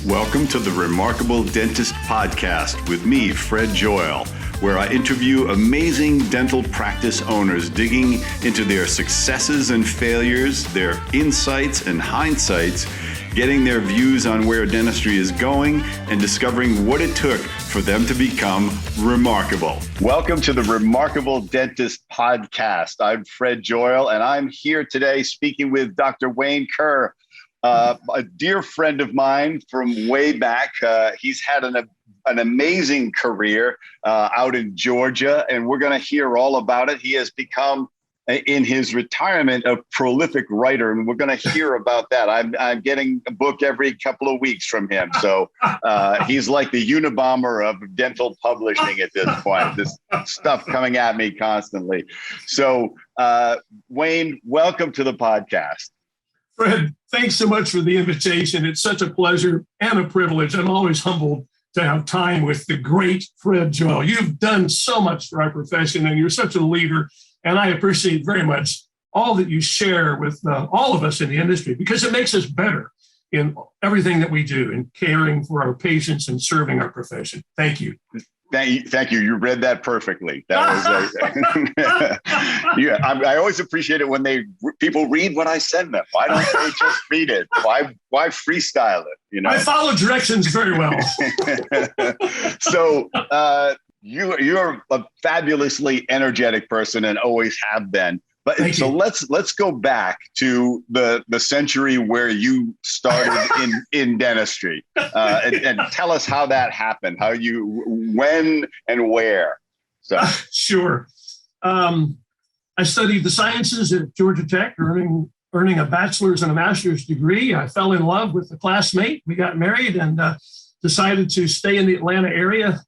Welcome to the Remarkable Dentist Podcast with me, Fred Joyal, where I interview amazing dental practice owners digging into their successes and failures, their insights and hindsights, getting their views on where dentistry is going, and discovering what it took for them to become remarkable. Welcome to the Remarkable Dentist Podcast. I'm Fred Joyal, and I'm here today speaking with Dr. Wayne Kerr, a dear friend of mine from way back. He's had an amazing career out in Georgia, and we're going to hear all about it. He has become, in his retirement, a prolific writer, and we're going to hear about that. I'm getting a book every couple of weeks from him. So he's like the Unabomber of dental publishing at this point. This stuff coming at me constantly. So Wayne, welcome to the podcast. Fred, thanks so much for the invitation. It's such a pleasure and a privilege. I'm always humbled to have time with the great Fred Joyal. You've done so much for our profession, and you're such a leader. And I appreciate very much all that you share with all of us in the industry, because it makes us better in everything that we do in caring for our patients and serving our profession. Thank you. Thank you. You read that perfectly. That was yeah. I always appreciate it when people read what I send them. Why don't they just read it? Why freestyle it? You know, I follow directions very well. So you're a fabulously energetic person and always have been. But so let's go back to the century where you started in dentistry, and tell us how that happened, when and where. So sure. I studied the sciences at Georgia Tech, earning a bachelor's and a master's degree. I fell in love with a classmate. We got married and decided to stay in the Atlanta area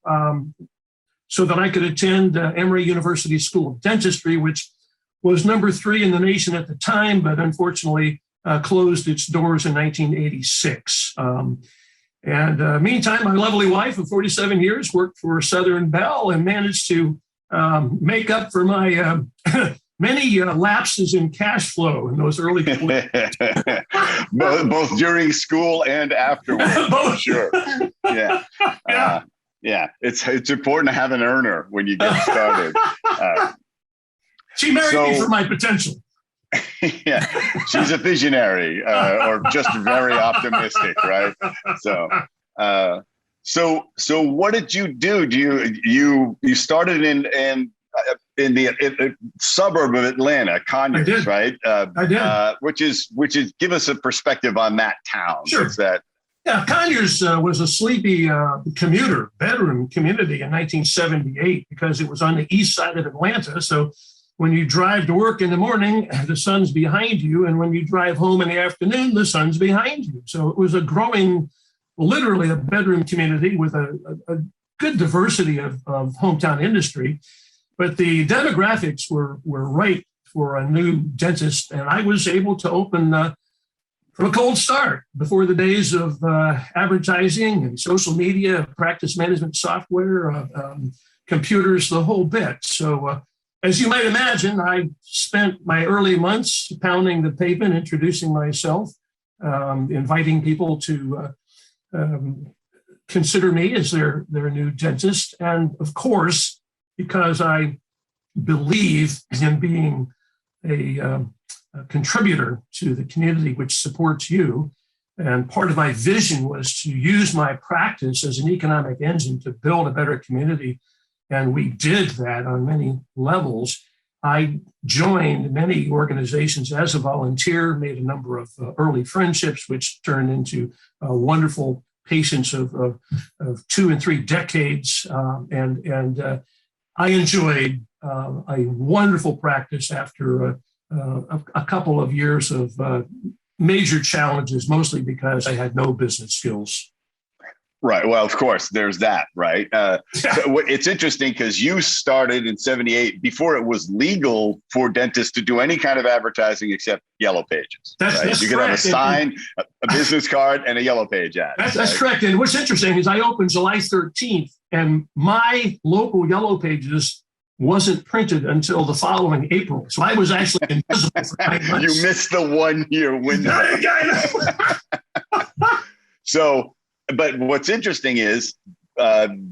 so that I could attend Emory University School of Dentistry, which was number 3 in the nation at the time, but unfortunately closed its doors in 1986. Meantime, my lovely wife of 47 years worked for Southern Bell and managed to make up for my many lapses in cash flow in those early days. both during school and afterwards. Both. Sure. Yeah. Yeah. It's important to have an earner when you get started. She married me for my potential. Yeah, she's a visionary, or just very optimistic, right? So what did you do? You started in the suburb of Atlanta, Conyers, right? I did. Which is give us a perspective on that town. Sure. What's that? Yeah, Conyers was a sleepy commuter bedroom community in 1978 because it was on the east side of Atlanta. So when you drive to work in the morning, the sun's behind you. And when you drive home in the afternoon, the sun's behind you. So it was a growing, literally a bedroom community with a good diversity of hometown industry. But the demographics were right for a new dentist. And I was able to open from a cold start before the days of advertising and social media, practice management software, computers, the whole bit. So as you might imagine, I spent my early months pounding the pavement, introducing myself, inviting people to consider me as their new dentist. And of course, because I believe in being a contributor to the community which supports you, and part of my vision was to use my practice as an economic engine to build a better community. And we did that on many levels. I joined many organizations as a volunteer, made a number of early friendships, which turned into wonderful patients of 2 and 3 decades. And I enjoyed a wonderful practice after a couple of years of major challenges, mostly because I had no business skills. Right. Well, of course, there's that, right? So it's interesting because you started in 78 before it was legal for dentists to do any kind of advertising except Yellow Pages. That's you could have a sign, a business card, and a Yellow Page ad. That's correct. And what's interesting is I opened July 13th, and my local Yellow Pages wasn't printed until the following April. So I was actually invisible for 9 months. You missed the 1 year window. So but what's interesting is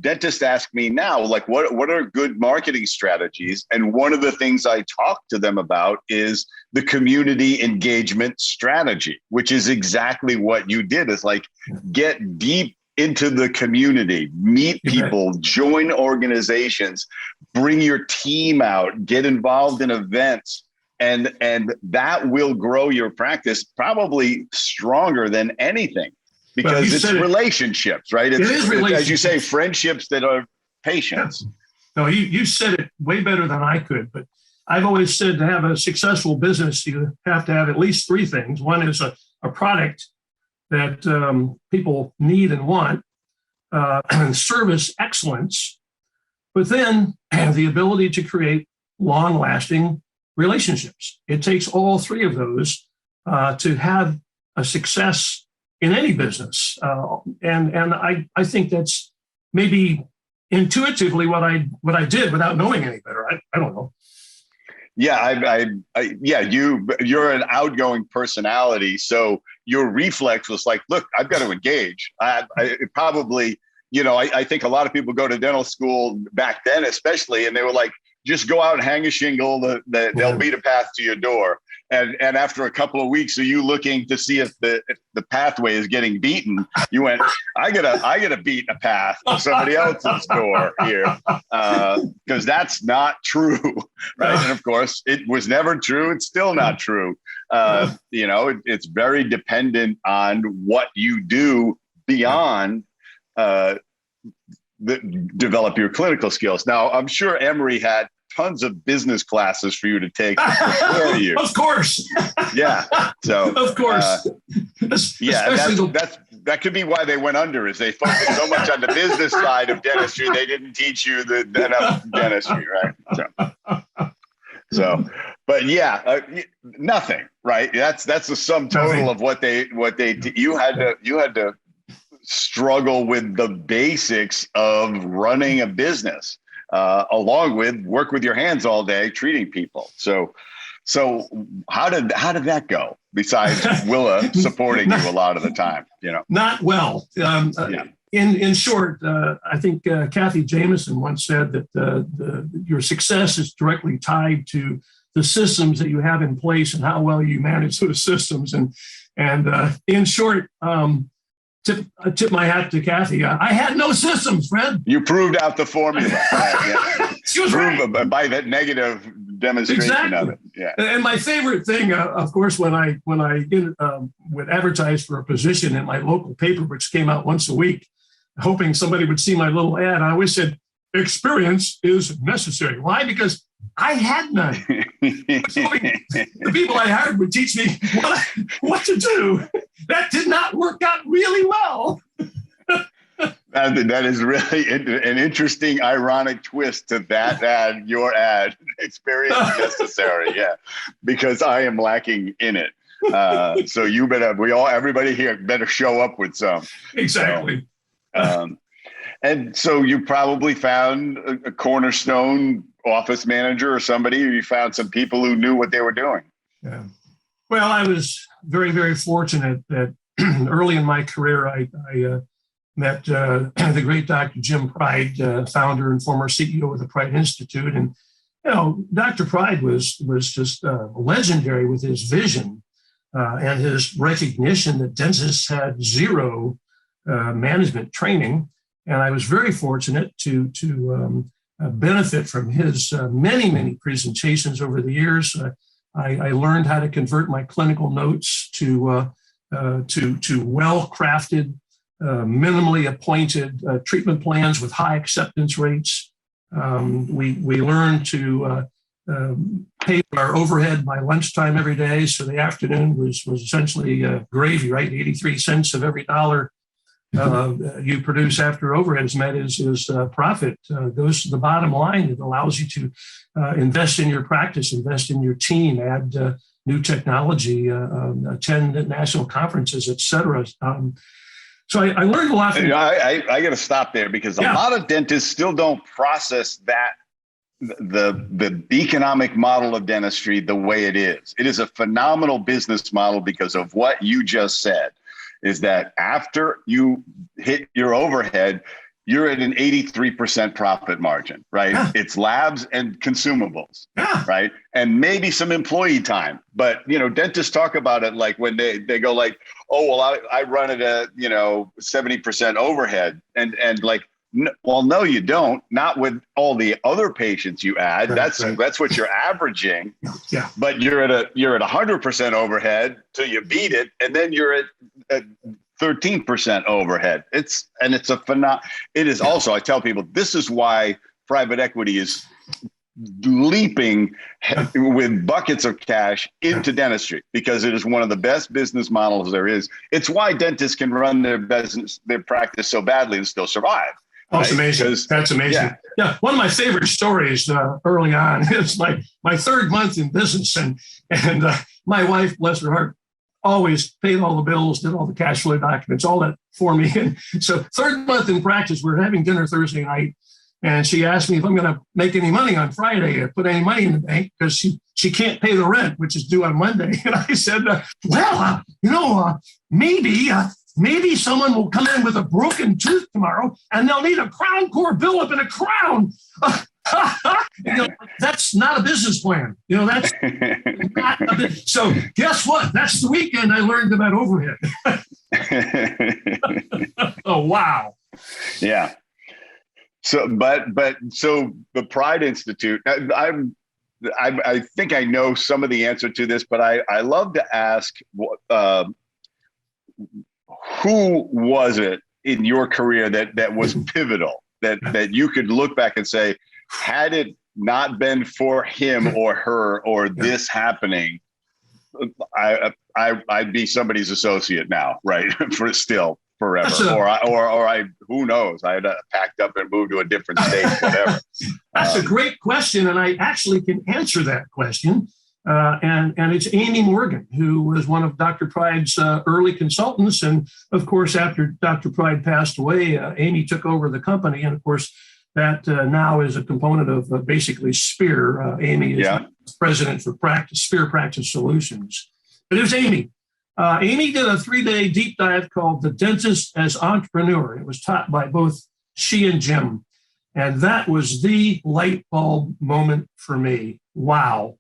dentists ask me now, like, what are good marketing strategies? And one of the things I talk to them about is the community engagement strategy, which is exactly what you did. Is like, get deep into the community, meet people, join organizations, bring your team out, get involved in events. And that will grow your practice probably stronger than anything, because it's relationships, right? It is relationships. As you say, friendships that are patience. Yeah. No, you said it way better than I could, but I've always said to have a successful business, you have to have at least three things. One is a product that people need and want, service excellence, but then the ability to create long-lasting relationships. It takes all three of those to have a success in any business. And I think that's maybe intuitively what I did without knowing any better. I don't know. Yeah, you're an outgoing personality. So your reflex was like, look, I've got to engage. I think a lot of people go to dental school back then, especially, and they were like, just go out and hang a shingle that they'll beat a path to your door. And after a couple of weeks of you looking to see if the pathway is getting beaten, you went, I gotta beat a path to somebody else's door here, because that's not true, right? And of course, it was never true. It's still not true. It's very dependent on what you do beyond develop your clinical skills. Now, I'm sure Emory had tons of business classes for you to take to prepare you. Of course. Yeah. So of course. That could be why they went under, is they focused so much on the business side of dentistry, they didn't teach you enough dentistry, right? So, but yeah, nothing, right? That's the sum total of what you had to struggle with the basics of running a business, along with work with your hands all day treating people. So how did that go? Besides Willa supporting you a lot of the time, Not well. In short, I think Kathy Jameson once said that your success is directly tied to the systems that you have in place and how well you manage those systems. And in short, I tip my hat to Kathy. I had no systems, Fred. You proved out the formula. She was right. By that negative demonstration of it. Yeah. And my favorite thing, of course, when I would advertise for a position in my local paper, which came out once a week, hoping somebody would see my little ad, I always said, experience is necessary. Why? Because I had none. So the people I hired would teach me what to do. That did not work out really well. That is really an interesting, ironic twist to that ad, your ad. Experience necessary, yeah, because I am lacking in it. So you better, everybody here better show up with some. Exactly. And so you probably found a cornerstone office manager or somebody, or you found some people who knew what they were doing. Yeah. Well, I was very, very fortunate that early in my career, I met the great Dr. Jim Pride, founder and former CEO of the Pride Institute. And, Dr. Pride was just legendary with his vision and his recognition that dentists had zero management training. And I was very fortunate to benefit from his many, many presentations over the years. I learned how to convert my clinical notes to well-crafted, minimally appointed treatment plans with high acceptance rates. We learned to pay our overhead by lunchtime every day, so the afternoon was essentially gravy, right? 83 cents of every dollar you produce after overhead is met is profit goes to the bottom line. It allows you to invest in your practice, invest in your team, add new technology, attend national conferences, et cetera. So I learned a lot. I got to stop there because a lot of dentists still don't process that the economic model of dentistry the way it is. It is a phenomenal business model because of what you just said. is that after you hit your overhead, you're at an 83% profit margin, right? Yeah. It's labs and consumables, Yeah. right? And maybe some employee time. But, dentists talk about it like when they go like, oh, well, I run at a, 70% overhead. And like, well, no, you don't. Not with all the other patients you add. Right, that's what you're averaging. Yeah. But you're at 100% overhead till you beat it, and then you're at 13% overhead. It is also, I tell people, this is why private equity is leaping with buckets of cash into dentistry, because it is one of the best business models there is. It's why dentists can run their practice so badly and still survive. Oh, it's amazing. That's amazing. Yeah. One of my favorite stories early on is my third month in business, and my wife, bless her heart, always paid all the bills, did all the cash flow documents, all that for me. And so third month in practice, we're having dinner Thursday night, and she asked me if I'm going to make any money on Friday or put any money in the bank because she can't pay the rent, which is due on Monday. And I said, maybe someone will come in with a broken tooth tomorrow and they'll need a crown core bill-up and a crown. That's not a business plan. That's not so guess what? That's the weekend I learned about overhead. Oh, wow. Yeah. So the Pride Institute, I think I know some of the answer to this, but I love to ask, who was it in your career that was pivotal, that you could look back and say, had it not been for him or her or this happening, I'd be somebody's associate now, right? Forever, who knows? I'd packed up and moved to a different state, whatever. That's a great question, and I actually can answer that question. And it's Amy Morgan, who was one of Dr. Pride's early consultants. And of course, after Dr. Pride passed away, Amy took over the company. And of course, that now is a component of basically Spear. Amy is president for Spear Practice Solutions. But it was Amy. Amy did a 3-day deep dive called The Dentist as Entrepreneur. It was taught by both she and Jim. And that was the light bulb moment for me. Wow.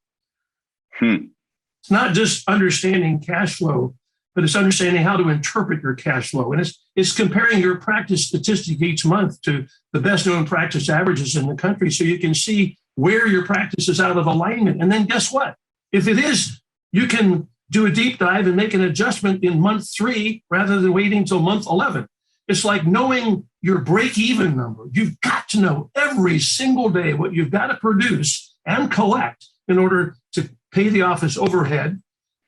It's not just understanding cash flow, but it's understanding how to interpret your cash flow. And it's comparing your practice statistic each month to the best known practice averages in the country so you can see where your practice is out of alignment. And then guess what? If it is, you can do a deep dive and make an adjustment in month 3 rather than waiting till month 11. It's like knowing your break-even number. You've got to know every single day what you've got to produce and collect in order to pay the office overhead,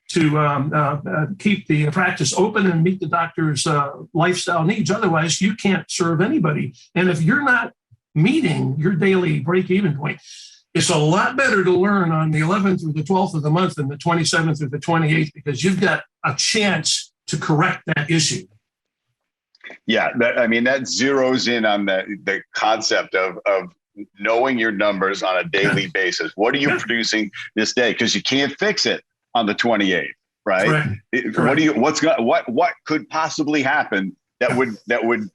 to keep the practice open and meet the doctor's lifestyle needs. Otherwise, you can't serve anybody. And if you're not meeting your daily break-even point, it's a lot better to learn on the 11th or the 12th of the month than the 27th or the 28th, because you've got a chance to correct that issue. Yeah, that zeroes in on the concept of knowing your numbers on a daily basis. What are you producing this day? Because you can't fix it on the 28th, right? Correct. What could possibly happen that would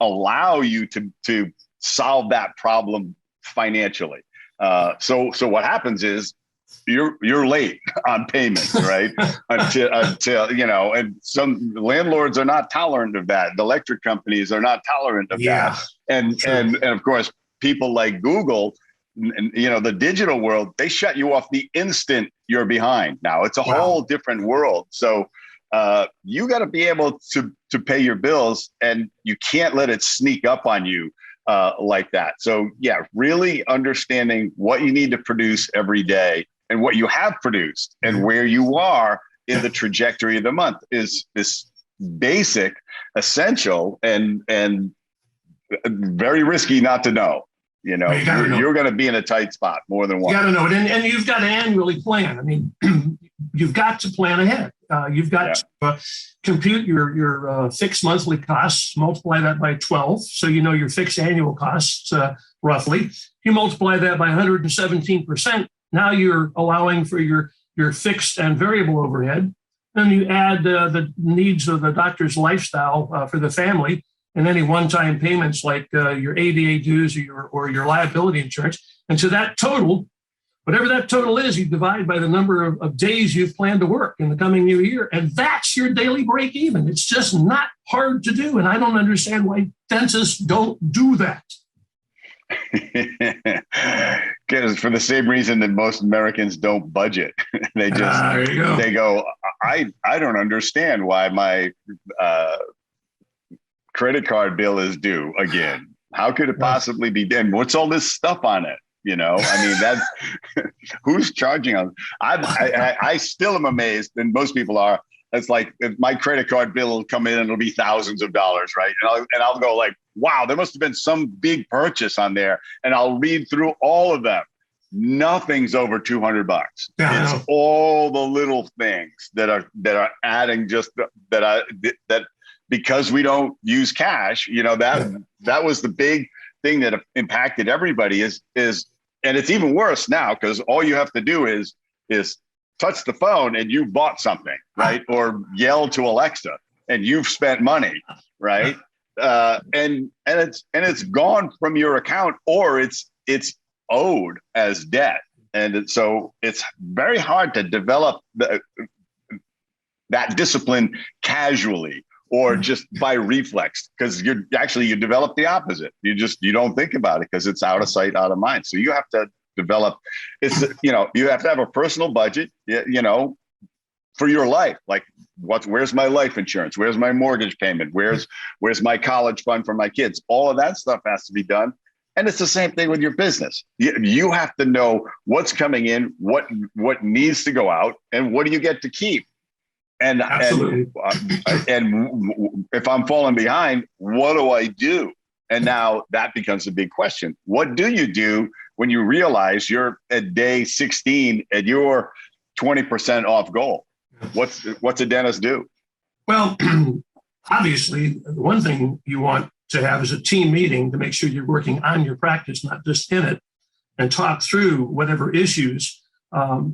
allow you to solve that problem financially? So what happens is you're late on payments, right? until and some landlords are not tolerant of that. The electric companies are not tolerant of that. And of course, people like Google, the digital world, they shut you off the instant you're behind. Now it's a whole different world. So you got to be able to pay your bills, and you can't let it sneak up on you like that. So really understanding what you need to produce every day and what you have produced and where you are in the trajectory of the month is this basic, essential, and very risky not to know. You're going to be in a tight spot more than once. You got to know it, and you've got to annually plan. I mean, you've got to plan ahead. You've got to compute your fixed monthly costs, multiply that by 12, so you know your fixed annual costs roughly. You multiply that by 117%. Now you're allowing for your fixed and variable overhead. Then you add the needs of the doctor's lifestyle for the family, and any one-time payments like your ADA dues or your liability insurance. And so that total, whatever that total is, you divide by the number of days you've planned to work in the coming new year, and that's your daily break even. It's just not hard to do, and I don't understand why dentists don't do that. Because for the same reason that most Americans don't budget. They go, I don't understand why my credit card bill is due again. How could it possibly be done? What's all this stuff on it? You know, I mean, that's who's charging us. I still am amazed, and most people are. It's like if my credit card bill will come in and it'll be thousands of dollars, right? And I'll go like, wow, there must have been some big purchase on there. And I'll read through all of them. Nothing's over $200. Yeah, it's all the little things that are adding just that because we don't use cash. You know, that was the big thing that impacted everybody is, and it's even worse now because all you have to do is touch the phone and you bought something, right? Or yell to Alexa and you've spent money, right? And it's gone from your account, or it's owed as debt. And so it's very hard to develop that discipline casually or just by reflex, because you develop the opposite. You don't think about it because it's out of sight, out of mind. So you have to develop, you have to have a personal budget, for your life. Like where's my life insurance? Where's my mortgage payment? Where's my college fund for my kids? All of that stuff has to be done. And it's the same thing with your business. You have to know what's coming in, what needs to go out, and what do you get to keep. And if I'm falling behind, what do I do? And now that becomes a big question. What do you do when you realize you're at day 16 and you're 20% off goal? What's a dentist do? Well, obviously, one thing you want to have is a team meeting to make sure you're working on your practice, not just in it, and talk through whatever issues.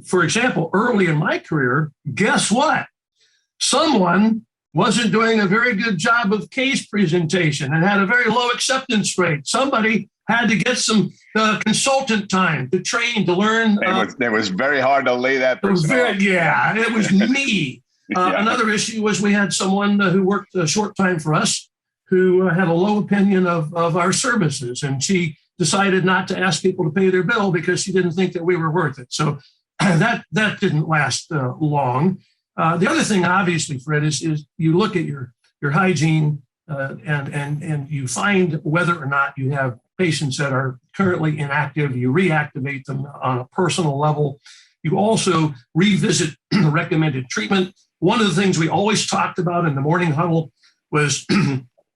For example, early in my career, guess what? Someone wasn't doing a very good job of case presentation and had a very low acceptance rate. Somebody had to get some consultant time to train, to learn. It was very hard to lay that person off. It was me. Another issue was we had someone who worked a short time for us who had a low opinion of our services, and she decided not to ask people to pay their bill because she didn't think that we were worth it. So that didn't last long. The other thing, obviously, Fred, is you look at your hygiene and you find whether or not you have patients that are currently inactive. You reactivate them on a personal level. You also revisit recommended treatment. One of the things we always talked about in the morning huddle was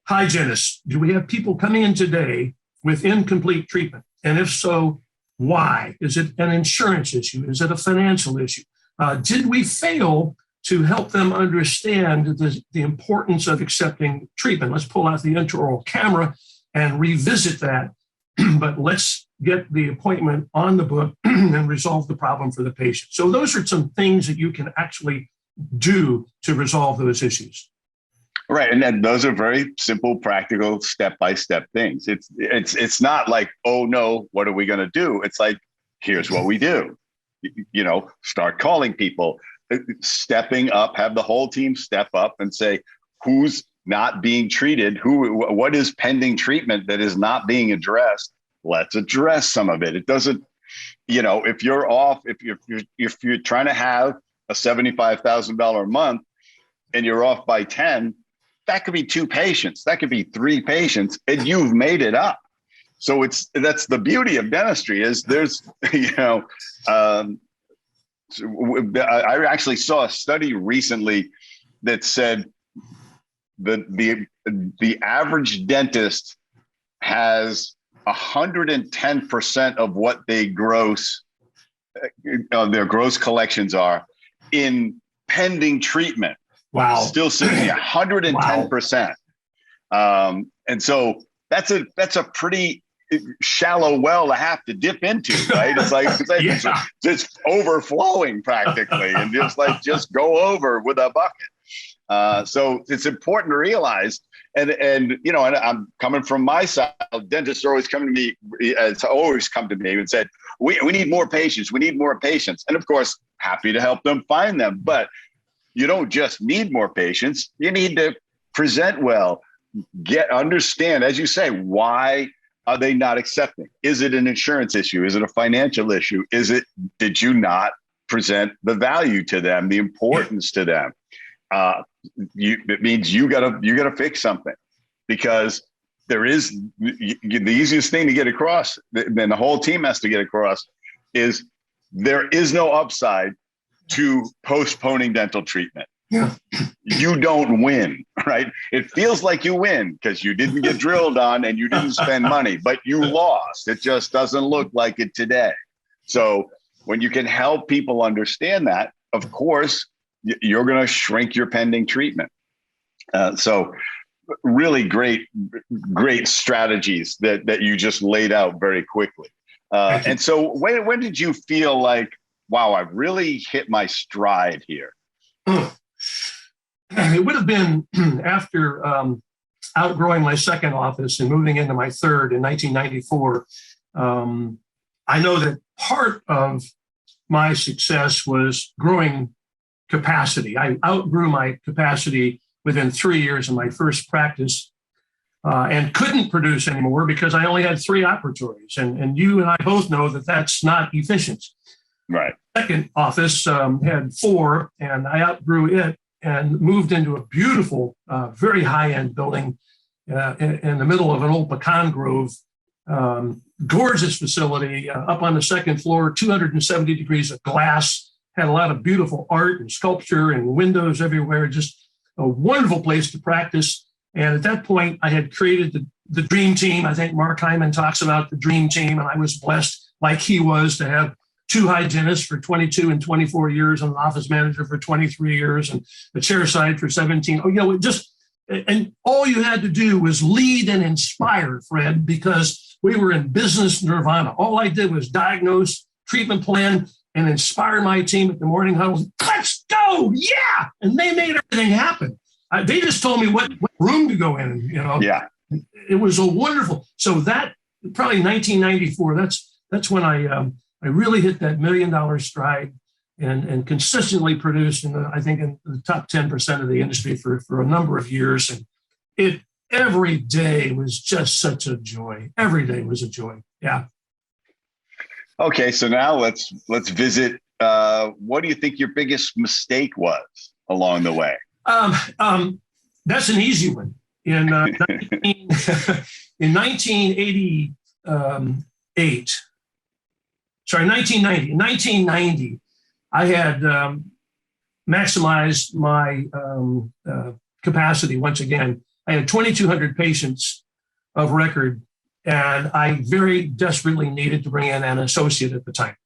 hygienists. Do we have people coming in today with incomplete treatment? And if so, why? Is it an insurance issue? Is it a financial issue? Did we fail to help them understand the importance of accepting treatment? Let's pull out the intraoral camera and revisit that. But let's get the appointment on the book and resolve the problem for the patient. So those are some things that you can actually do to resolve those issues. Right, and then those are very simple, practical, step-by-step things. It's not like, oh no, what are we going to do? It's like, here's what we do. Start calling people, stepping up, have the whole team step up and say, who's not being treated? What is pending treatment that is not being addressed? Let's address some of it. It doesn't, if you're off, if you're trying to have a $75,000 a month and you're off by 10, that could be 2 patients, that could be 3 patients, and you've made it up. So that's the beauty of dentistry is there's, I actually saw a study recently that said that the average dentist has 110% of what they gross, their gross collections are in pending treatment. Wow. Still sitting at 110%. Wow. And so that's a pretty, shallow well to have to dip into, right? It's like, it's just overflowing practically, and just go over with a bucket. So it's important to realize, and I'm coming from my side. Dentists are always coming to me. It's always come to me and said, we need more patients. We need more patients. And of course, happy to help them find them. But you don't just need more patients. You need to present well, understand, as you say, why are they not accepting? Is it an insurance issue? Is it a financial issue? Did you not present the value to them, the importance to them? It means you gotta fix something, because there is the easiest thing to get across, then the whole team has to get across, is there is no upside to postponing dental treatment. Yeah. You don't win, right? It feels like you win because you didn't get drilled on and you didn't spend money, but you lost. It just doesn't look like it today. So when you can help people understand that, of course, you're going to shrink your pending treatment. So really great strategies that you just laid out very quickly. And so when did you feel like, wow, I've really hit my stride here? It would have been after outgrowing my second office and moving into my third in 1994. I know that part of my success was growing capacity. I outgrew my capacity within 3 years of my first practice and couldn't produce anymore because I only had 3 operatories. And you and I both know that that's not efficient. Right. Second office had 4, and I outgrew it and moved into a beautiful, very high-end building in the middle of an old pecan grove. Gorgeous facility up on the second floor, 270 degrees of glass, had a lot of beautiful art and sculpture and windows everywhere, just a wonderful place to practice. And at that point, I had created the dream team. I think Mark Hyman talks about the dream team, and I was blessed, like he was, to have 2 hygienists for 22 and 24 years, and an office manager for 23 years, and the chair side for 17. And all you had to do was lead and inspire, Fred, because we were in business nirvana. All I did was diagnose, treatment plan, and inspire my team at the morning huddle. Let's go, yeah! And they made everything happen. They just told me what room to go in. Yeah, it was a wonderful. So that probably 1994. That's when I really hit that $1 million stride and consistently produced I think in the top 10% of the industry for a number of years. And every day was just such a joy. Every day was a joy. Yeah. Okay. So now let's visit, what do you think your biggest mistake was along the way? That's an easy one. In 1988, 1990. In 1990, I had maximized my capacity once again. I had 2,200 patients of record, and I very desperately needed to bring in an associate at the time.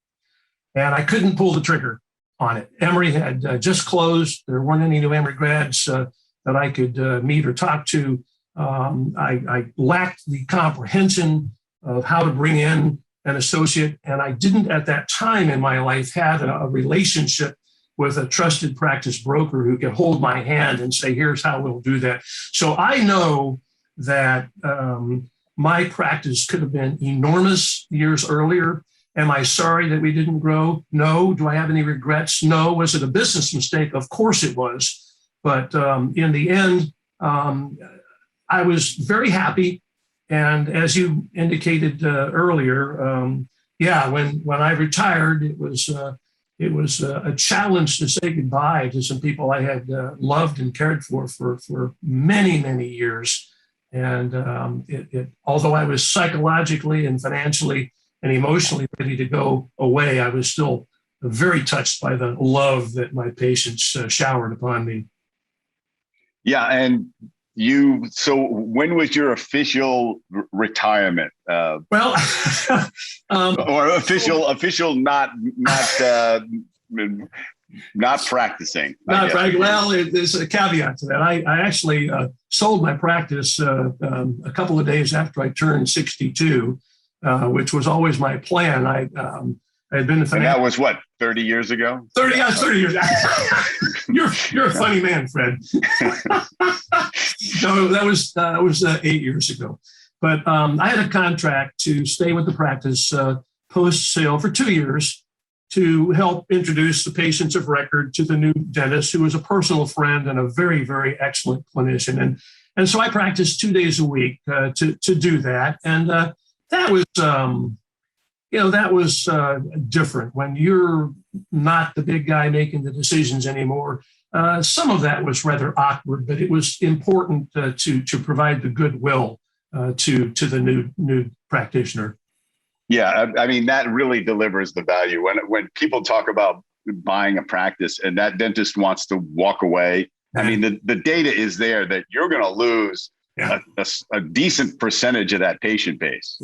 And I couldn't pull the trigger on it. Emory had just closed. There weren't any new Emory grads that I could meet or talk to. I lacked the comprehension of how to bring in an associate, and I didn't at that time in my life have a relationship with a trusted practice broker who could hold my hand and say, here's how we'll do that. So I know that my practice could have been enormous years earlier. Am I sorry that we didn't grow? No. Do I have any regrets? No. Was it a business mistake? Of course it was. But in the end, I was very happy. And as you indicated earlier, when I retired, it was a challenge to say goodbye to some people I had loved and cared for many, many years. And although I was psychologically and financially and emotionally ready to go away, I was still very touched by the love that my patients showered upon me. Yeah, and so when was your official retirement? Or official, not practicing. Well, there's a caveat to that. I actually sold my practice a couple of days after I turned 62. which was always my plan. I had been and that was what, 30 years ago? 30 years. You're a funny man, Fred. No, that was 8 years ago. But I had a contract to stay with the practice post-sale for 2 years to help introduce the patients of record to the new dentist, who was a personal friend and a very, very excellent clinician. And so I practiced 2 days a week to do that. And that was, that was different when you're not the big guy making the decisions anymore. Some of that was rather awkward, but it was important to provide the goodwill to the new practitioner. Yeah, I mean, that really delivers the value. When people talk about buying a practice and that dentist wants to walk away, I mean, the data is there that you're going to lose a decent percentage of that patient base.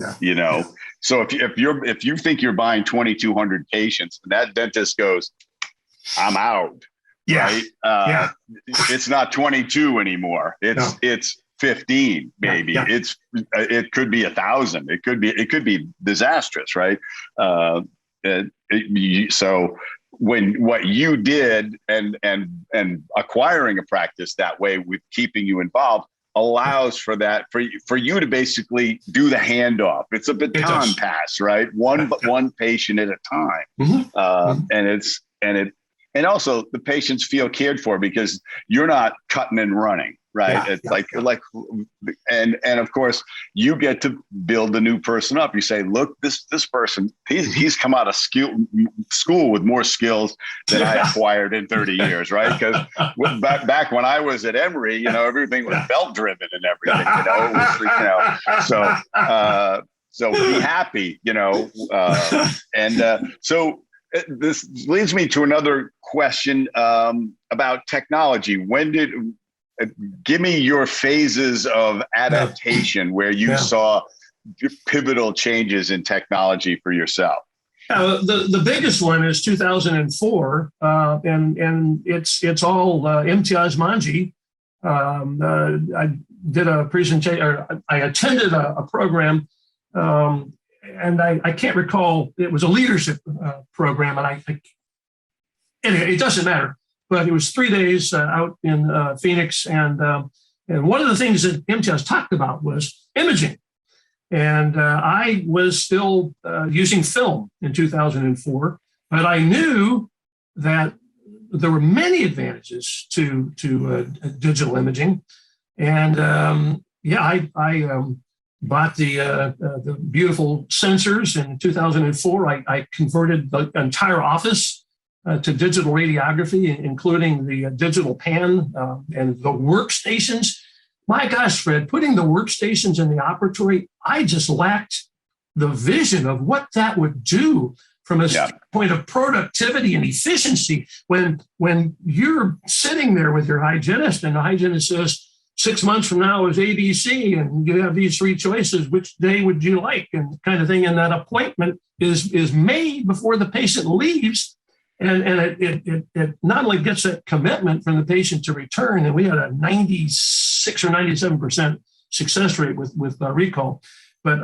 So if you think you're buying 2,200 patients and that dentist goes, I'm out. Right? It's not 22 anymore. It's 15, maybe. It could be 1,000. It could be disastrous, right? So when what you did and acquiring a practice that way with keeping you involved allows for that for you to basically do the handoff. It's a baton pass, right? One patient at a time, and also the patients feel cared for because you're not cutting and running. Right. And of course you get to build the new person up. You say, look, this person, he's come out of school with more skills than I acquired in 30 years. Right. Because back when I was at Emory, everything was belt driven and everything, so be happy, so this leads me to another question about technology. Give me your phases of adaptation where you saw pivotal changes in technology for yourself. The biggest one is 2004, and it's all Imtiaz Manji. I did a presentation, or I attended a program, and I can't recall. It was a leadership program, and anyway, it doesn't matter. But it was 3 days out in Phoenix, and one of the things that Imtiaz talked about was imaging. And I was still using film in 2004, but I knew that there were many advantages to digital imaging. And I bought the beautiful sensors in 2004. I converted the entire office to digital radiography, including the digital pan and the workstations. My gosh, Fred, putting the workstations in the operatory, I just lacked the vision of what that would do from a point of productivity and efficiency. When you're sitting there with your hygienist and the hygienist says, 6 months from now is ABC, and you have these three choices, which day would you like, and kind of thing. And that appointment is made before the patient leaves. And it not only gets that commitment from the patient to return, and we had a 96 or 97% success rate with recall, but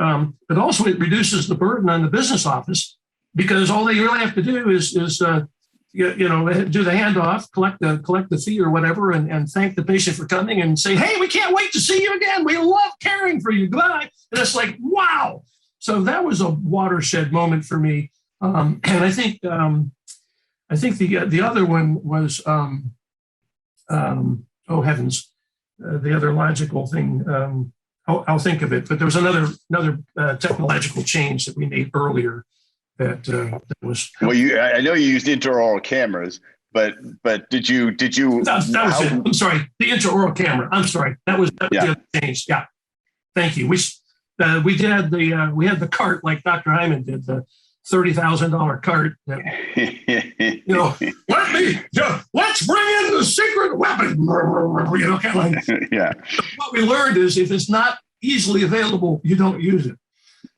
also it reduces the burden on the business office, because all they really have to do is do the handoff, collect the fee or whatever, and thank the patient for coming and say, hey, we can't wait to see you again. We love caring for you. Goodbye. And it's like, wow. So that was a watershed moment for me. And I think the other one was, oh heavens, the other logical thing. I'll think of it. But there was another technological change that we made earlier that was. Well, I know you used intraoral cameras, but did you? That was it. I'm sorry, the intraoral camera. I'm sorry, that was the other change. Yeah, thank you. We had the cart like Dr. Hyman did, the $30,000 cart. Let's bring in the secret weapon. Kind of like, yeah. What we learned is if it's not easily available, you don't use it.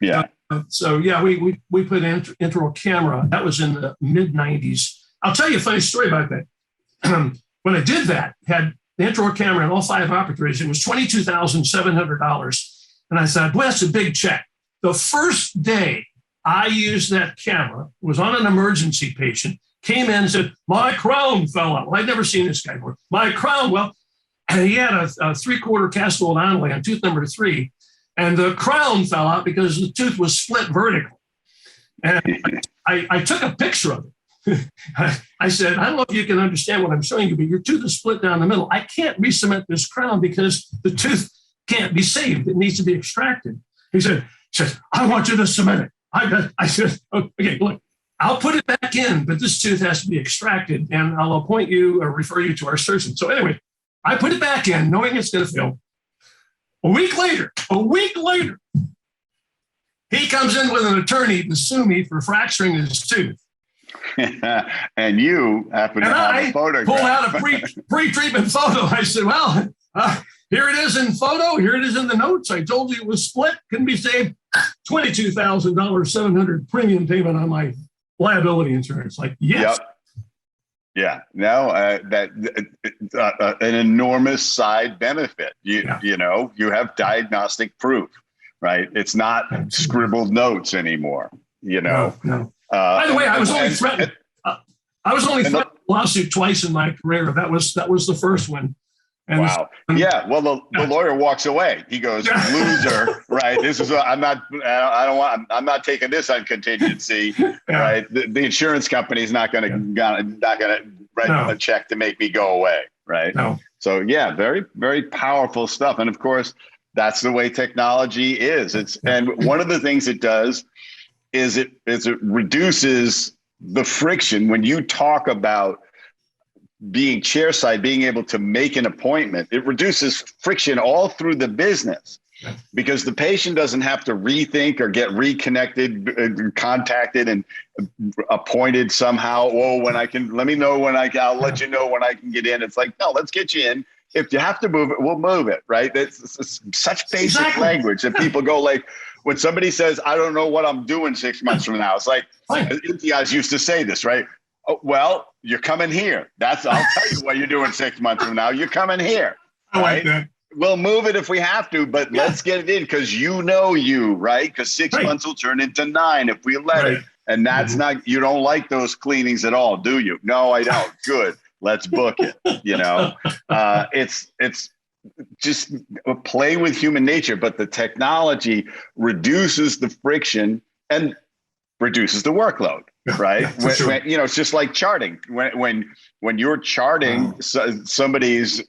Yeah. We put in intraoral camera. That was in the mid '90s. I'll tell you a funny story about that. When I did that, had the intraoral camera in all 5 operatories, it was $22,700. And I thought, well, that's a big check. the first day I used that camera, was on an emergency patient, came in and said, my crown fell out. Well, I'd never seen this guy before. My crown, well, and he had a 3/4 castle anomaly on tooth number 3. And the crown fell out because the tooth was split vertical. And I took a picture of it. I said, I don't know if you can understand what I'm showing you, but your tooth is split down the middle. I can't re-cement this crown because the tooth can't be saved. It needs to be extracted. He said, I want you to cement it. I said, okay, look, I'll put it back in, but this tooth has to be extracted, and I'll appoint you or refer you to our surgeon. So anyway, I put it back in, knowing it's going to fail. A week later, he comes in with an attorney to sue me for fracturing his tooth. And you happen to have a photograph. Pulled out a pre-treatment photo. I said, well, here it is in photo. Here it is in the notes. I told you it was split. Couldn't be saved. $22,000, $700 premium payment on my liability insurance. Like, yes. Yep. Yeah, no, that an enormous side benefit. You know, you have diagnostic proof, right? It's not scribbled notes anymore. You know. No. By the way, I was only threatened. I was only threatened with a lawsuit twice in my career. That was the first one. And wow. Yeah. Well, the lawyer walks away. He goes, loser, right? This is I'm not taking this on contingency, right? The insurance company is not going to write a check to make me go away, right? No. So yeah, very, very powerful stuff. And of course, that's the way technology is. And one of the things it does is it reduces the friction when you talk about being chairside, being able to make an appointment. It reduces friction all through the business because the patient doesn't have to rethink or get reconnected, contacted and appointed somehow. Oh, let me know when I'll let you know when I can get in. It's like, no, let's get you in. If you have to move it, we'll move it, right? It's such basic language that people go like, when somebody says, I don't know what I'm doing 6 months from now, it's like, you guys used to say this, right? Oh, well, you're coming here. I'll tell you what you're doing 6 months from now. You're coming here. I like that. We'll move it if we have to, but let's get it in because right? Because 6 months will turn into 9 if we let it. And that's not, you don't like those cleanings at all, do you? No, I don't. Good. Let's book it. You know, it's just a play with human nature, but the technology reduces the friction and reduces the workload. Right. Yeah, when, it's just like charting. When you're charting somebody's,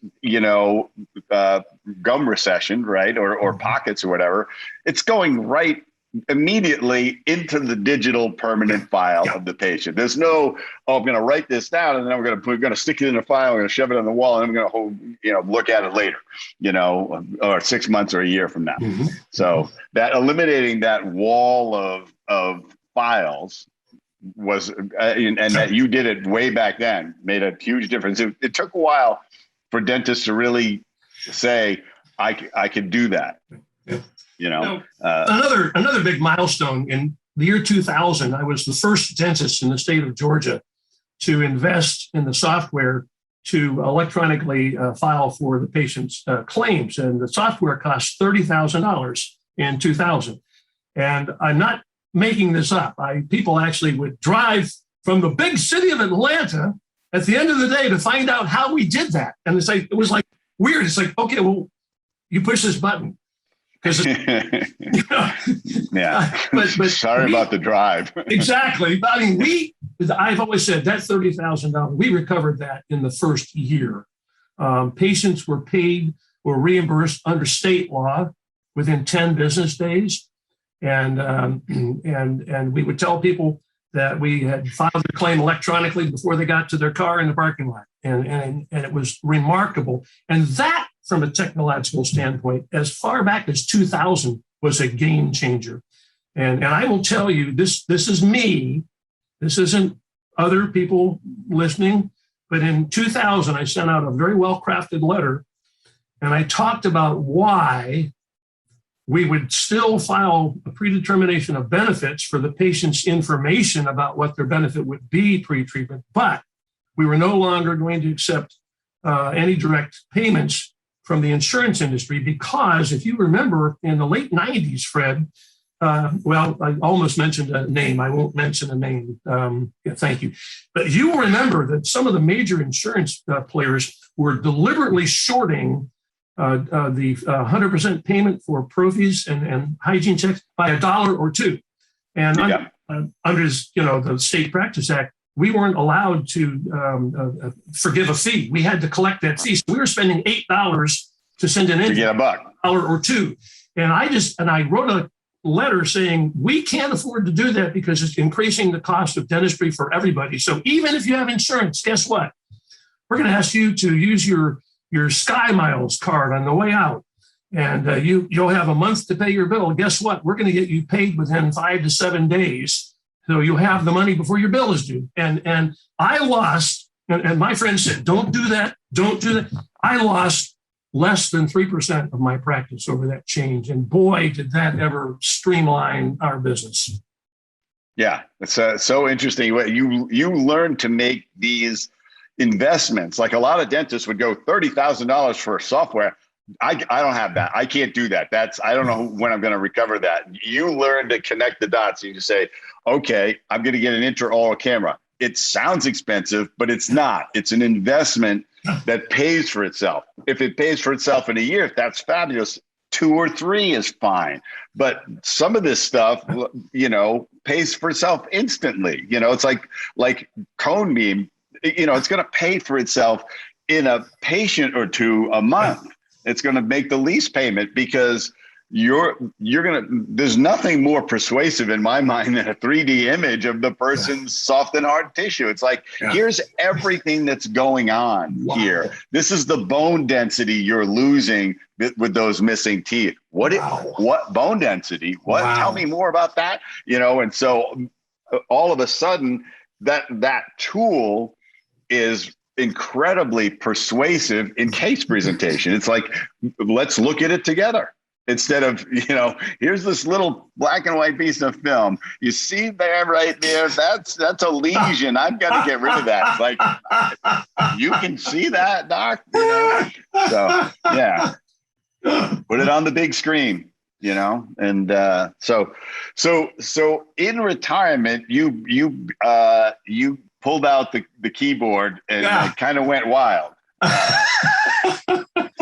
gum recession, right, or pockets or whatever, it's going right immediately into the digital permanent file of the patient. There's no, I'm going to write this down and then we're going to stick it in a file. We're going to shove it on the wall and I'm going to look at it later, or 6 months or a year from now. Mm-hmm. So that eliminating that wall of files was, and that you did it way back then, made a huge difference. It took a while for dentists to really say, I could do that. Yeah. Another big milestone in the year 2000, I was the first dentist in the state of Georgia to invest in the software to electronically file for the patient's claims. And the software cost $30,000 in 2000. And I'm not making this up. People actually would drive from the big city of Atlanta at the end of the day to find out how we did that. And it was like weird. It's like, okay, well, you push this button. Yeah. But sorry about the drive. Exactly. I mean, I've always said that $30,000, we recovered that in the first year. Patients were paid or reimbursed under state law within 10 business days. And we would tell people that we had filed their claim electronically before they got to their car in the parking lot. And it was remarkable. And that, from a technological standpoint, as far back as 2000, was a game changer. And I will tell you, this is me. This isn't other people listening. But in 2000, I sent out a very well-crafted letter, and I talked about why we would still file a predetermination of benefits for the patient's information about what their benefit would be pre-treatment, but we were no longer going to accept any direct payments from the insurance industry because, if you remember, in the late 90s, Fred, Well, I almost mentioned a name. I won't mention a name. Thank you. But you will remember that some of the major insurance players were deliberately shorting the 100% payment for prophies and hygiene checks by $1 or $2. And under the State Practice Act, we weren't allowed to forgive a fee. We had to collect that fee. So we were spending $8 to send an in to get $1 or $2. And I wrote a letter saying we can't afford to do that because it's increasing the cost of dentistry for everybody. So even if you have insurance, guess what? We're going to ask you to use your Sky Miles card on the way out, and you'll have a month to pay your bill. Guess what? We're going to get you paid within 5 to 7 days, so you'll have the money before your bill is due. And I lost, and my friend said, "Don't do that. Don't do that." I lost less than 3% of my practice over that change. And boy, did that ever streamline our business. Yeah, it's so interesting. You learn to make these investments. Like a lot of dentists would go $30,000 for software. I don't have that. I can't do that. I don't know when I'm going to recover that. You learn to connect the dots. You say, okay, I'm going to get an intraoral camera. It sounds expensive, but it's not. It's an investment that pays for itself. If it pays for itself in a year, that's fabulous. 2 or 3 is fine. But some of this stuff, pays for itself instantly. It's like cone beam, it's going to pay for itself in a patient or 2 a month. It's going to make the lease payment because there's nothing more persuasive in my mind than a 3D image of the person's soft and hard tissue. It's like, here's everything that's going on here. This is the bone density you're losing with those missing teeth. What bone density? What? Wow. Tell me more about that. And so all of a sudden that tool is incredibly persuasive in case presentation. It's like, let's look at it together. Instead of, here's this little black and white piece of film. You see there, right there, that's a lesion. I've got to get rid of that. Like, you can see that, doc. So, yeah. Put it on the big screen, and so in retirement, you pulled out the keyboard and it kind of went wild.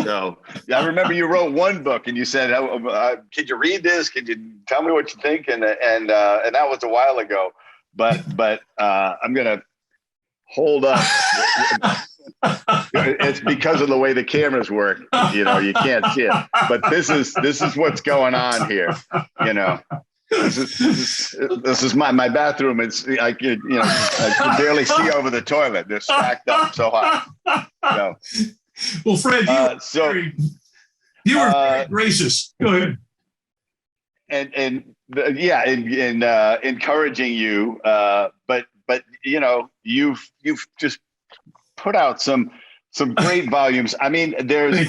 So I remember you wrote one book and you said, "Could you read this? Could you tell me what you think?" And that was a while ago. But I'm gonna hold up. It's because of the way the cameras work. You can't see it. But this is what's going on here. This is my bathroom. It's I can barely see over the toilet. They're stacked up so high. So. Well, Fred, you were very gracious. Go ahead. And encouraging you, but you've just put out some great volumes. I mean, there's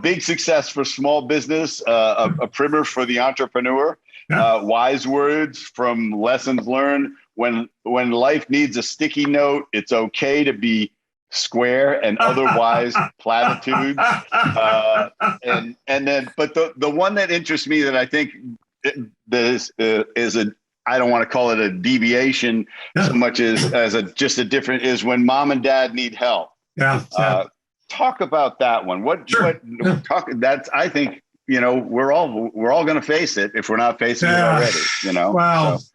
big success for small business, a primer for the entrepreneur, wise words from lessons learned. When life needs a sticky note, it's okay to be square and otherwise platitudes. And then, but the one that interests me that I think is I don't want to call it a deviation so much as just a different is when mom and dad need help. Talk about that one. That's, I think, we're all going to face it if we're not facing it already, Wow. So.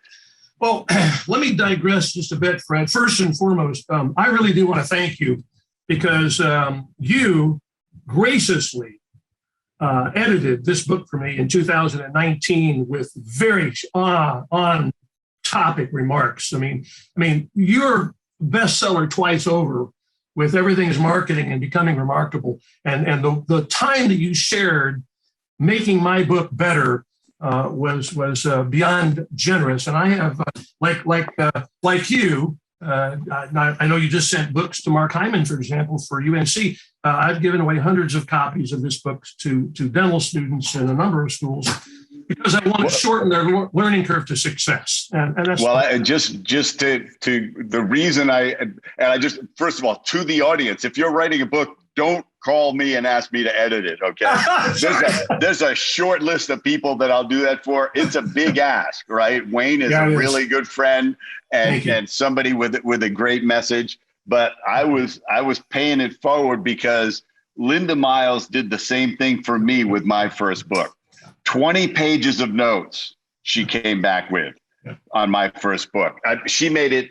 Well, let me digress just a bit, Fred. First and foremost, I really do want to thank you because you graciously edited this book for me in 2019 with very on-topic remarks. I mean, you're bestseller twice over with Everything's Marketing and Becoming Remarkable, and the time that you shared making my book better was beyond generous. And I have, like you, I know you just sent books to Mark Hyman, for example, for UNC. I've given away hundreds of copies of this book to dental students in a number of schools because I want to shorten their learning curve to success. And that's just to the reason I just, first of all, to the audience, if you're writing a book, don't call me and ask me to edit it. Okay. There's a short list of people that I'll do that for. It's a big ask, right? Wayne is a really good friend and somebody with a great message. But I was paying it forward because Linda Miles did the same thing for me with my first book. 20 pages of notes she came back with on my first book. She made it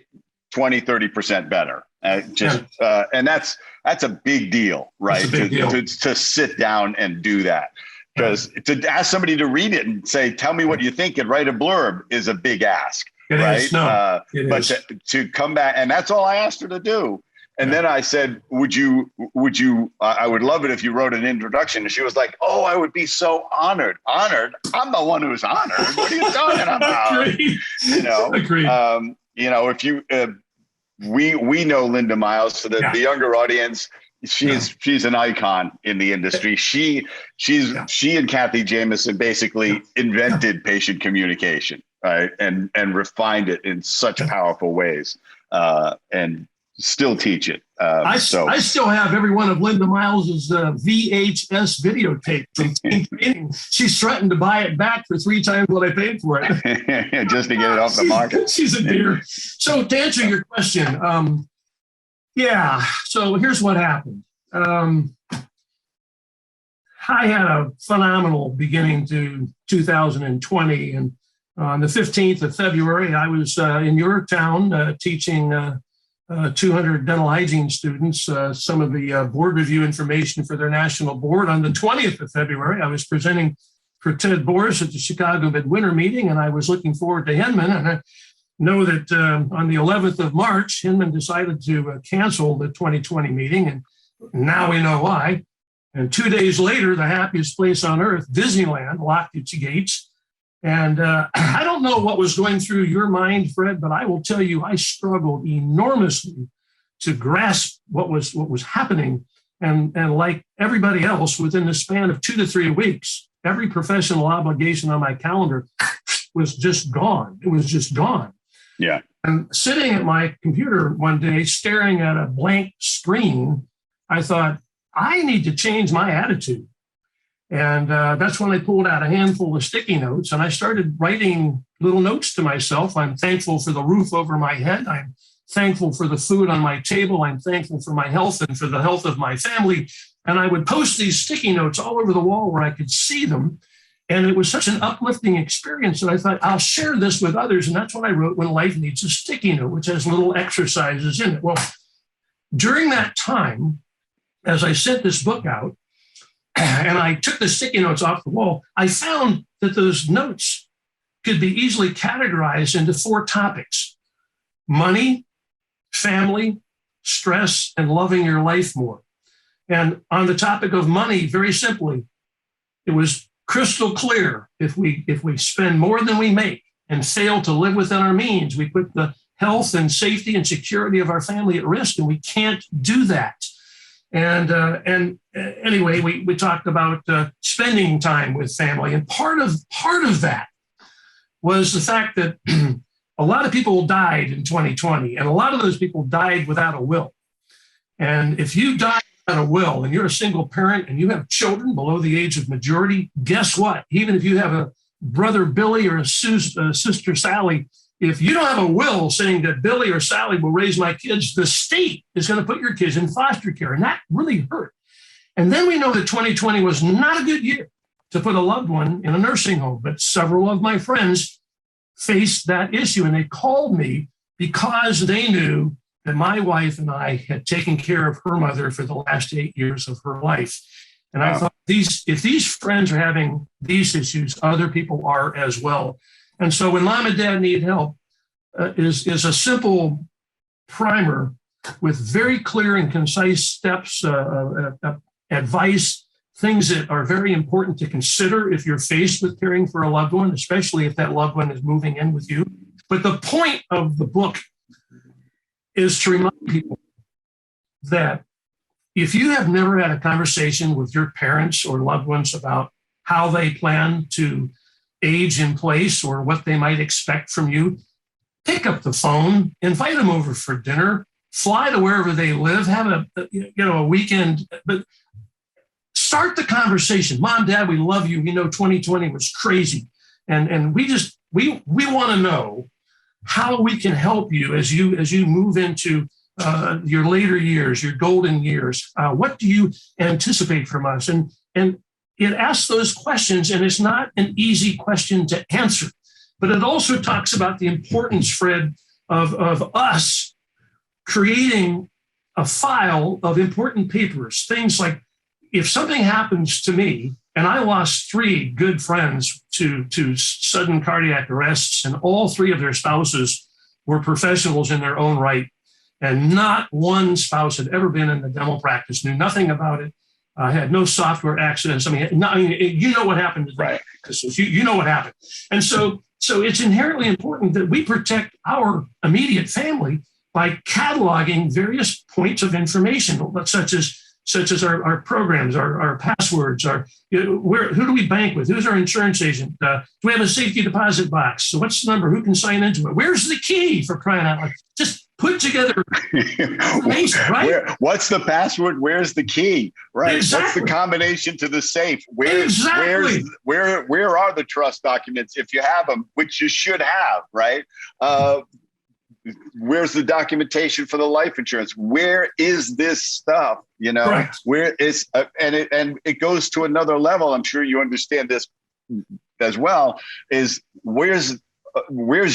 20, 30% better. And that's a big deal, right? To sit down and do that. Because to ask somebody to read it and say, tell me what you think and write a blurb is a big ask, right? But to come back, and that's all I asked her to do. And then I said, would you, I would love it if you wrote an introduction. And she was like, oh, I would be so honored. Honored? I'm the one who's honored. What are you talking about? Agreed. If you, we know Linda Miles, so the younger audience, she's an icon in the industry. She and Kathy Jameson basically invented patient communication, right? And refined it in such powerful ways. And still teach it. I still have every one of Linda Miles's VHS videotape from training. She's threatened to buy it back for 3 times what I paid for it. Just to get it off the market. She's a dear. So to answer your question, so here's what happened. I had a phenomenal beginning to 2020. And on the 15th of February, I was in your town teaching 200 dental hygiene students some of the board review information for their national board. On the 20th of February, I was presenting for Ted Boris at the Chicago Midwinter meeting, and I was looking forward to Hinman. And I know that on the 11th of March, Hinman decided to cancel the 2020 meeting, and now we know why. And 2 days later, the happiest place on earth, Disneyland, locked its gates. And I don't know what was going through your mind, Fred, but I will tell you, I struggled enormously to grasp what was happening. And like everybody else, within the span of 2 to 3 weeks, every professional obligation on my calendar was just gone. It was just gone. Yeah. And sitting at my computer one day, staring at a blank screen, I thought, I need to change my attitude. And that's when I pulled out a handful of sticky notes and I started writing little notes to myself. I'm thankful for the roof over my head. I'm thankful for the food on my table. I'm thankful for my health and for the health of my family. And I would post these sticky notes all over the wall where I could see them. And it was such an uplifting experience that I thought, I'll share this with others. And that's what I wrote, When Life Needs a Sticky Note, which has little exercises in it. Well, during that time, as I sent this book out, and I took the sticky notes off the wall, I found that those notes could be easily categorized into 4 topics: money, family, stress, and loving your life more. And on the topic of money, very simply, it was crystal clear. If we spend more than we make and fail to live within our means, we put the health and safety and security of our family at risk, and we can't do that. And anyway, we talked about spending time with family, and part of that was the fact that a lot of people died in 2020, and a lot of those people died without a will. And if you die without a will, and you're a single parent, and you have children below the age of majority, guess what? Even if you have a brother Billy or a sister Sally, if you don't have a will saying that Billy or Sally will raise my kids, the state is going to put your kids in foster care. And that really hurt. And then we know that 2020 was not a good year to put a loved one in a nursing home. But several of my friends faced that issue. And they called me because they knew that my wife and I had taken care of her mother for the last 8 years of her life. And I thought, if these friends are having these issues, other people are as well. And so When Mom and Dad Need Help is a simple primer with very clear and concise steps, advice, things that are very important to consider if you're faced with caring for a loved one, especially if that loved one is moving in with you. But the point of the book is to remind people that if you have never had a conversation with your parents or loved ones about how they plan to age in place or what they might expect from you, pick up the phone, invite them over for dinner, fly to wherever they live, have a weekend, but start the conversation. Mom, Dad, we love you. We know 2020 was crazy. And we want to know how we can help you as you move into your later years, your golden years. What do you anticipate from us? And it asks those questions, and it's not an easy question to answer, but it also talks about the importance, Fred, of us creating a file of important papers, things like if something happens to me, and I lost 3 good friends to sudden cardiac arrests, and all 3 of their spouses were professionals in their own right, and not one spouse had ever been in the dental practice, knew nothing about it, had no software access. You know what happened to them. Right. You know what happened. And so it's inherently important that we protect our immediate family by cataloging various points of information, such as our programs, our passwords, who do we bank with? Who's our insurance agent? Do we have a safety deposit box? So what's the number? Who can sign into it? Where's the key, for crying out loud? Just put together information, right? What's the password? Where's the key? Right. Exactly. What's the combination to the safe? Where are the trust documents if you have them, which you should have, right? Where's the documentation for the life insurance? Where is this stuff? Right. Where is and it goes to another level. I'm sure you understand this as well. Is where's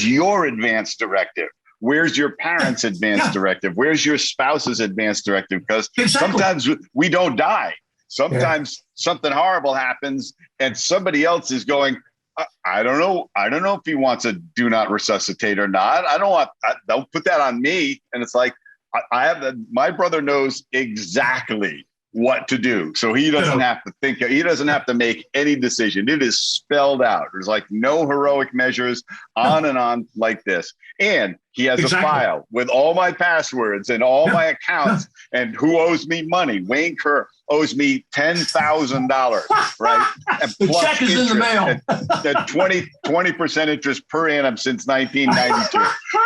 your advance directive? Where's your parents' advance directive? Where's your spouse's advance directive? Because sometimes we don't die. Sometimes something horrible happens, and somebody else is going, I don't know if he wants a do not resuscitate or not. Don't put that on me. And it's like, my brother knows exactly what to do. So he doesn't have to think, he doesn't have to make any decision. It is spelled out. There's like no heroic measures, on and on like this. And he has a file with all my passwords and all my accounts and who owes me money. Wayne Kerr owes me $10,000, right? And the check is in the mail. The 20% interest per annum since 1992,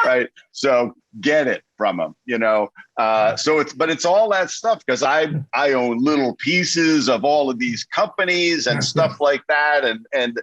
right? So get it from him, but it's all that stuff, because I own little pieces of all of these companies and stuff like that. And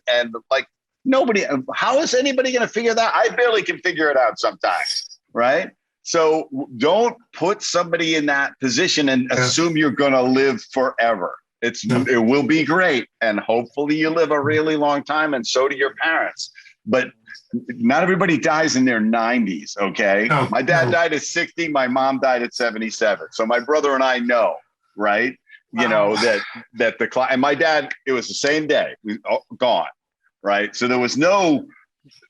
like, nobody, how is anybody going to figure that? I barely can figure it out sometimes, right? So don't put somebody in that position and assume you're going to live forever. It will be great. And hopefully you live a really long time, and so do your parents. But not everybody dies in their 90s, okay? My dad died at 60. My mom died at 77. So my brother and I know, right? That and my dad, it was the same day, gone, right? So there was no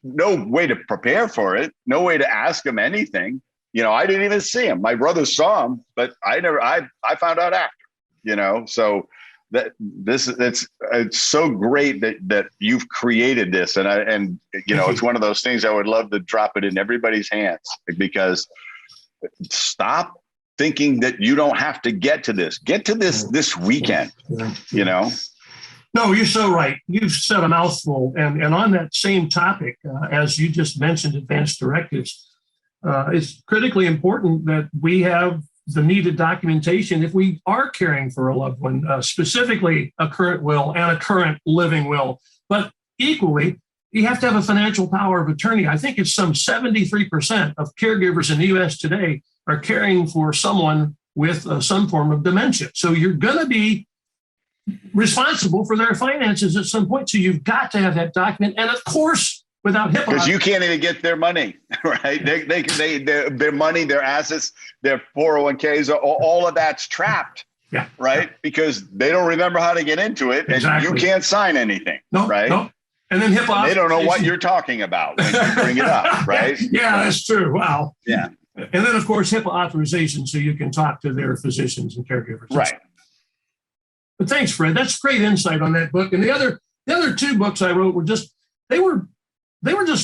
way to prepare for it, no way to ask him anything. I didn't even see him. My brother saw him, but I found out after, so it's so great that you've created this. And it's one of those things I would love to drop it in everybody's hands, because stop thinking that you don't have to get to this weekend, No, you're so right. You've said a mouthful. And on that same topic, as you just mentioned, advanced directives, it's critically important that we have the needed documentation if we are caring for a loved one, specifically a current will and a current living will. But equally, you have to have a financial power of attorney. I think it's some 73% of caregivers in the U.S. today are caring for someone with some form of dementia. So you're going to be responsible for their finances at some point. So you've got to have that document. And of course, without HIPAA. Because you can't even get their money, right? Their money, their assets, their 401ks, all of that's trapped, right? Because they don't remember how to get into it, and you can't sign anything, right? No. And then HIPAA. They don't know what you're talking about when you bring it up, right? Yeah, that's true. Wow. Yeah. And then, of course, HIPAA authorization, so you can talk to their physicians and caregivers. Right. But thanks, Fred. That's great insight on that book. And the other 2 books I wrote were just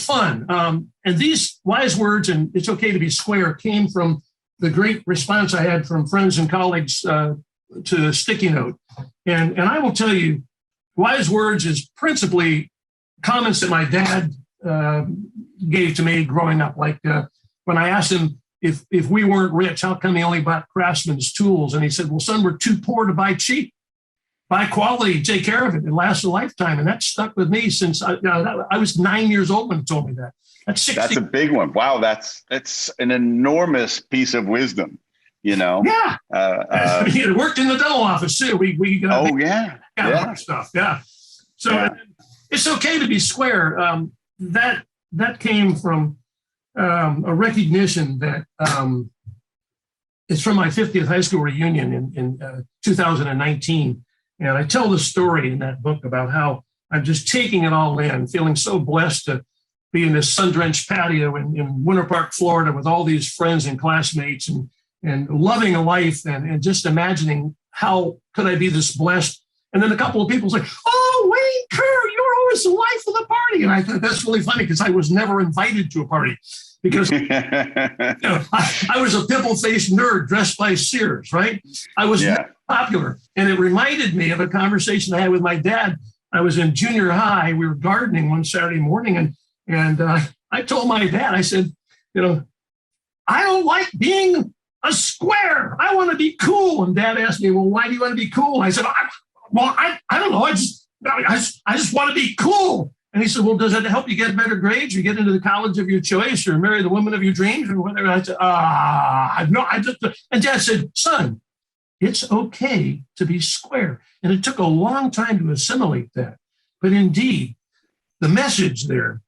fun. And these wise words, and it's okay to be square, came from the great response I had from friends and colleagues to the sticky note. And I will tell you, wise words is principally comments that my dad gave to me growing up. Like when I asked him, if we weren't rich, how come he only bought Craftsman's tools? And he said, well, son, we're too poor to buy cheap. Buy quality, take care of it. It lasts a lifetime. And that stuck with me since I was 9 years old when he told me that. That's a big one. Wow, that's an enormous piece of wisdom. Yeah. It worked in the dental office too. We stuff. Yeah. So it's okay to be square. That came from a recognition that it's from my 50th high school reunion in 2019. And I tell the story in that book about how I'm just taking it all in, feeling so blessed to be in this sun-drenched patio in Winter Park, Florida, with all these friends and classmates and loving a life and just imagining how could I be this blessed. And then a couple of people say, oh, Wayne Kerr, you're always the life of the party. And I thought that's really funny because I was never invited to a party because I was a pimple-faced nerd dressed by Sears, right? I was never popular. And it reminded me of a conversation I had with my dad. I was in junior high. We were gardening one Saturday morning. And I told my dad, I said, I don't like being a square. I want to be cool. And Dad asked me, well, why do you want to be cool? I said, I don't know. I just want to be cool. And he said, well, does that help you get better grades or get into the college of your choice or marry the woman of your dreams or whatever? I said, no, and Dad said, son, it's okay to be square. And it took a long time to assimilate that. But indeed, the message there,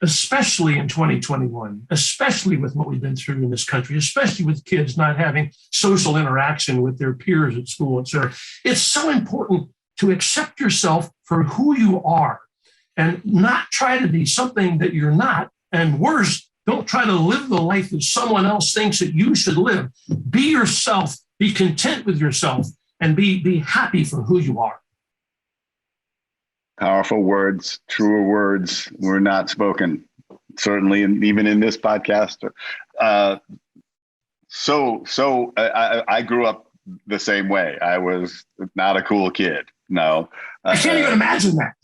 especially in 2021, especially with what we've been through in this country, especially with kids not having social interaction with their peers at school, et cetera. It's so important to accept yourself for who you are and not try to be something that you're not. And worse, don't try to live the life that someone else thinks that you should live. Be yourself, be content with yourself, and be happy for who you are. Powerful words, truer words were not spoken, certainly, and even in this podcast. I grew up the same way. I was not a cool kid. No. I can't even imagine that.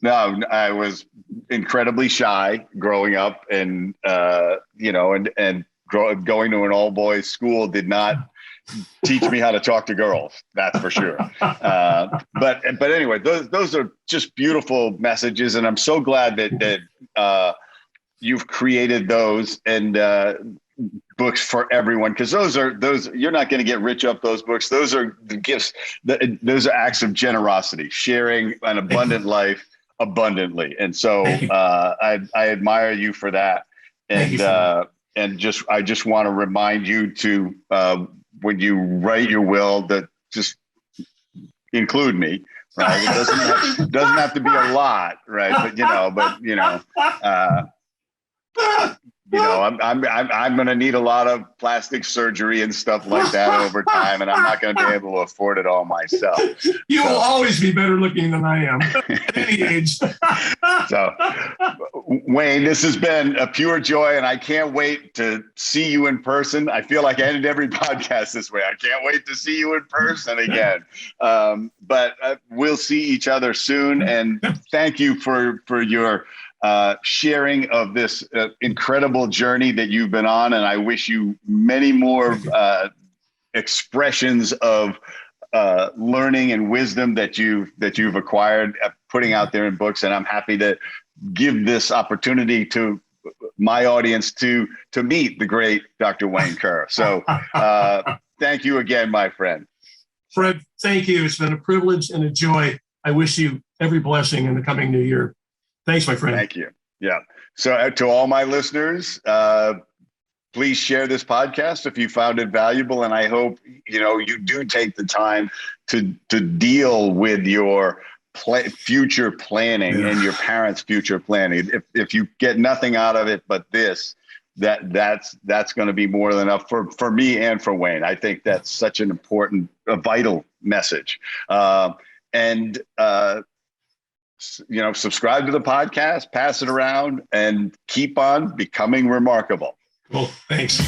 No, I was incredibly shy growing up and going to an all boys school did not teach me how to talk to girls. That's for sure. But anyway, those are just beautiful messages. And I'm so glad that you've created those and books for everyone. Cause those you're not going to get rich off those books. Those are the gifts. Those are acts of generosity, sharing an abundant life abundantly. And so I admire you for that. And I just want to remind you to when you write your will, that just include me, right? It doesn't have to be a lot, right? I'm going to need a lot of plastic surgery and stuff like that over time, and I'm not going to be able to afford it all myself. You will always be better looking than I am at any age. So, Wayne, this has been a pure joy, and I can't wait to see you in person. I feel like I ended every podcast this way. I can't wait to see you in person again. But we'll see each other soon, and thank you for your sharing of this incredible journey that you've been on. And I wish you many more expressions of learning and wisdom that you've acquired, putting out there in books. And I'm happy to give this opportunity to my audience to meet the great Dr. Wayne Kerr. So thank you again, my friend. Fred, thank you. It's been a privilege and a joy. I wish you every blessing in the coming new year. Thanks, my friend. Thank you. Yeah. So to all my listeners, please share this podcast if you found it valuable. And I hope, you do take the time to deal with your future planning and your parents' future planning. If you get nothing out of it but this, that's going to be more than enough for me and for Wayne. I think that's such an important, vital message. Subscribe to the podcast, pass it around, and keep on becoming remarkable. Cool. Thanks.